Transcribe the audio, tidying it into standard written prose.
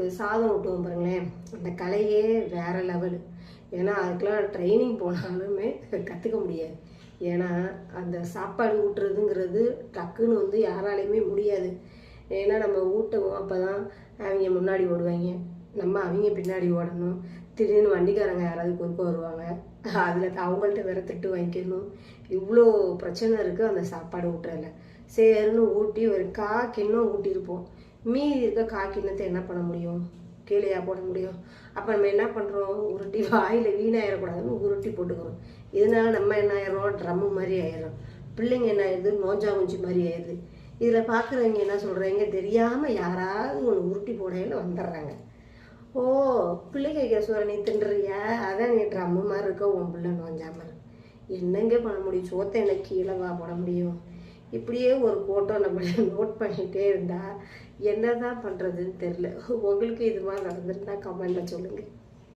குழந்தைங்களுக்கு சாதம் ஊட்டுவோம் பாருங்களேன், அந்த கலையே வேறு லெவலு. ஏன்னா அதுக்கெலாம் ட்ரைனிங் போனாலுமே கற்றுக்க முடியாது. ஏன்னா அந்த சாப்பாடு ஊட்டுறதுங்கிறது டக்குன்னு வந்து யாராலையுமே முடியாது. ஏன்னா நம்ம ஊட்டுவோம், அப்போ தான் அவங்க முன்னாடி ஓடுவாங்க, நம்ம அவங்க பின்னாடி ஓடணும். திடீர்னு வண்டிக்காரங்க யாராவது குறுக்க வருவாங்க, அதில் அவங்கள்ட்ட வேற திட்டு வாங்கிக்கணும். இவ்வளோ பிரச்சனை இருக்குது அந்த சாப்பாடு ஊட்டுறதில்ல. சரின்னு ஊட்டி ஒரு கிண்ணம் ஊட்டியிருப்போம். மீதி இருக்க கிண்ணத்தை என்ன பண்ண முடியும்? கீழேயா போட முடியும்? அப்போ நம்ம என்ன பண்ணுறோம், உருட்டி வாயில் வீணாயிடக்கூடாதுன்னு உருட்டி போட்டுக்கிறோம். இதனால நம்ம என்ன ஆயிடுறோம், ட்ரம்மு மாதிரி ஆயிடுறோம். பிள்ளைங்க என்ன ஆயிடுது, நோஞ்சா குஞ்சி மாதிரி ஆயிடுது. இதில் பார்க்குறவங்க என்ன சொல்கிறாங்க, தெரியாமல் யாராவது ஒன்று உருட்டி போடையில் வந்துடுறாங்க. ஓ, பிள்ளைங்க வைக்கிற சோறை நீ தின்றுறியா, அதான் நீ ட்ரம்மு மாதிரி இருக்க, உன் பிள்ளை நோஞ்சாமல். என்னங்க பண்ண முடியும், சோத்தை என்ன கீழவா போட முடியும்? இப்படியே ஒரு ஃபோட்டோ நம்ம நோட் பண்ணிகிட்டே இருந்தால் என்ன தான் பண்ணுறதுன்னு தெரில. உங்களுக்கு இது மாதிரி நடந்துருந்தா கமெண்ட்டில் சொல்லுங்கள்.